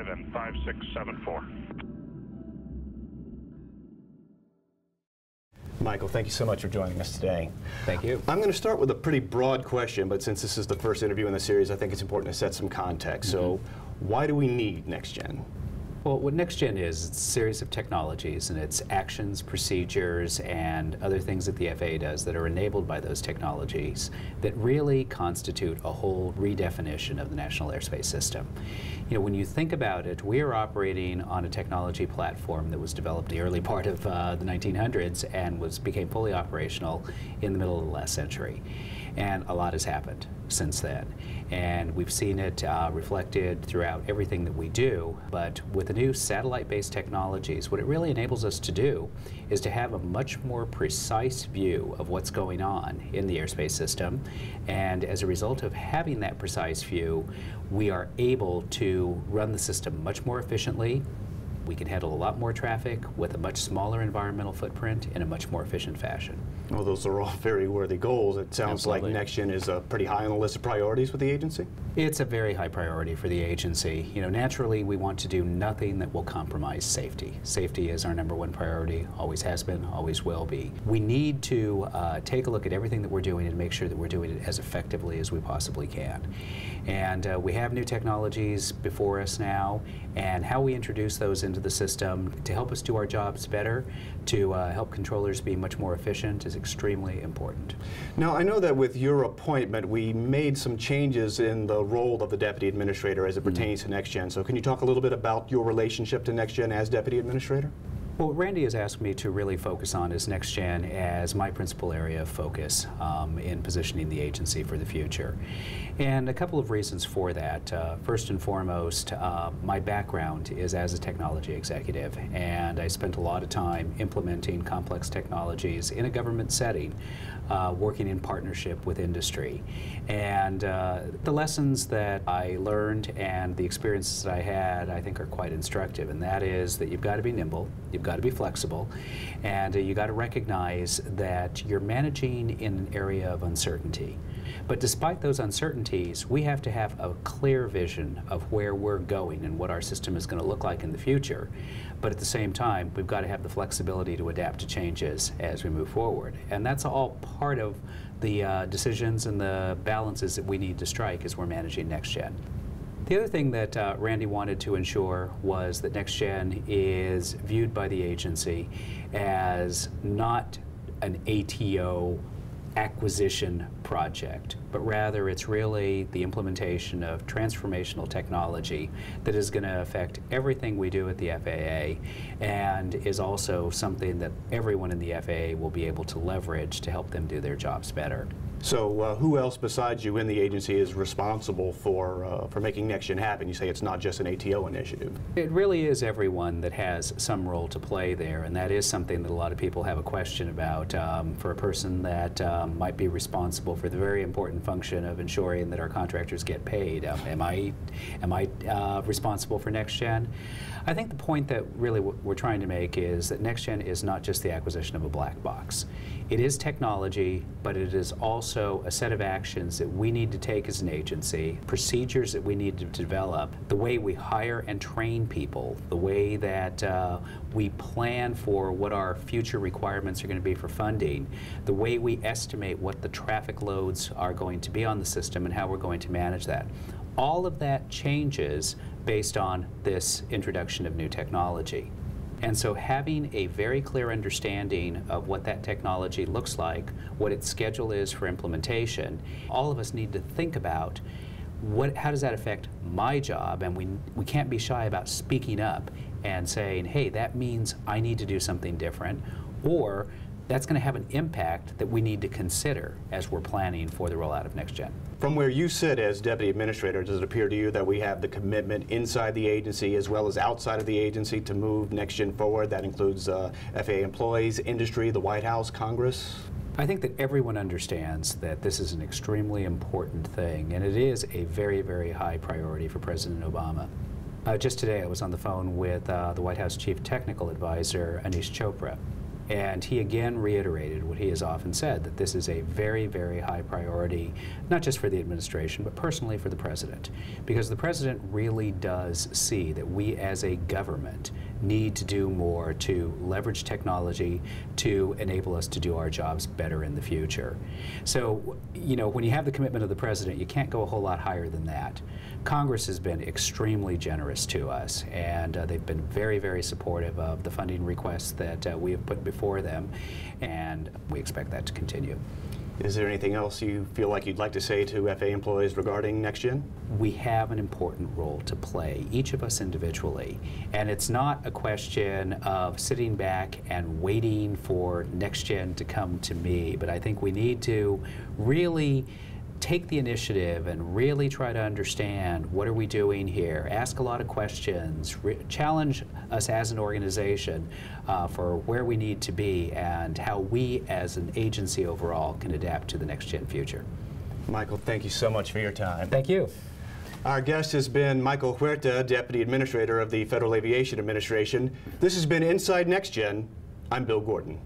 and 5674. Michael, thank you so much for joining us today. Thank you. I'm going to start with a pretty broad question, but since this is the first interview in the series, I think it's important to set some context. So, why do we need NextGen? Well, what NextGen is, it's a series of technologies, and it's actions, procedures, and other things that the FAA does that are enabled by those technologies that really constitute a whole redefinition of the National Airspace System. You know, when you think about it, we are operating on a technology platform that was developed in the early part of the 1900s and became fully operational in the middle of the last century. And a lot has happened since then. And we've seen it reflected throughout everything that we do, but with the new satellite-based technologies, what it really enables us to do is to have a much more precise view of what's going on in the airspace system. And as a result of having that precise view, we are able to run the system much more efficiently. We can handle a lot more traffic with a much smaller environmental footprint in a much more efficient fashion. Well, those are all very worthy goals. It sounds like NextGen is pretty high on the list of priorities with the agency. It's a very high priority for the agency. You know, naturally, we want to do nothing that will compromise safety. Safety is our #1 priority, always has been, always will be. We need to take a look at everything that we're doing and make sure that we're doing it as effectively as we possibly can. And we have new technologies before us now, and how we introduce those into the system to help us do our jobs better, to help controllers be much more efficient is extremely important. Now, I know that with your appointment, we made some changes in the role of the Deputy Administrator as it pertains to NextGen. So can you talk a little bit about your relationship to NextGen as Deputy Administrator? Well, what Randy has asked me to really focus on is NextGen as my principal area of focus in positioning the agency for the future. And a couple of reasons for that. First and foremost, my background is as a technology executive, and I spent a lot of time implementing complex technologies in a government setting, working in partnership with industry. And the lessons that I learned and the experiences that I had, I think, are quite instructive, and that is that you've got to be nimble, you've got to be flexible, and you got to recognize that you're managing in an area of uncertainty. But despite those uncertainties, we have to have a clear vision of where we're going and what our system is going to look like in the future. But at the same time, we've got to have the flexibility to adapt to changes as we move forward. And that's all part of the decisions and the balances that we need to strike as we're managing NextGen. The other thing that Randy wanted to ensure was that NextGen is viewed by the agency as not an ATO acquisition project, but rather it's really the implementation of transformational technology that is going to affect everything we do at the FAA, and is also something that everyone in the FAA will be able to leverage to help them do their jobs better. So who else besides you in the agency is responsible for making NextGen happen? You say it's not just an ATO initiative. It really is everyone that has some role to play there, and that is something that a lot of people have a question about for a person that might be responsible for the very important function of ensuring that our contractors get paid. Am I responsible for NextGen? I think the point that really we're trying to make is that NextGen is not just the acquisition of a black box. It is technology, but it is also a set of actions that we need to take as an agency, procedures that we need to develop, the way we hire and train people, the way that we plan for what our future requirements are going to be for funding, the way we estimate what the traffic loads are going to be on the system and how we're going to manage that. All of that changes based on this introduction of new technology. And so having a very clear understanding of what that technology looks like, what its schedule is for implementation, all of us need to think about how does that affect my job, and we can't be shy about speaking up and saying, hey, that means I need to do something different, or that's going to have an impact that we need to consider as we're planning for the rollout of NextGen. From where you sit as Deputy Administrator, does it appear to you that we have the commitment inside the agency as well as outside of the agency to move NextGen forward? That includes FAA employees, industry, the White House, Congress? I think that everyone understands that this is an extremely important thing, and it is a very, very high priority for President Obama. Just today I was on the phone with the White House Chief Technical Advisor, Anish Chopra. And he again reiterated what he has often said, that this is a very, very high priority, not just for the administration, but personally for the President. Because the President really does see that we as a government need to do more to leverage technology to enable us to do our jobs better in the future. So, you know, when you have the commitment of the President, you can't go a whole lot higher than that. Congress has been extremely generous to us, and they've been very, very supportive of the funding requests that we have put before them, and we expect that to continue. Is there anything else you feel like you'd like to say to FAA employees regarding NextGen? We have an important role to play, each of us individually, and it's not a question of sitting back and waiting for NextGen to come to me, but I think we need to really take the initiative and really try to understand what are we doing here, ask a lot of questions, challenge us as an organization for where we need to be and how we as an agency overall can adapt to the NextGen future. Michael, thank you so much for your time. Thank you. Our guest has been Michael Huerta, Deputy Administrator of the Federal Aviation Administration. This has been Inside NextGen. I'm Bill Gordon.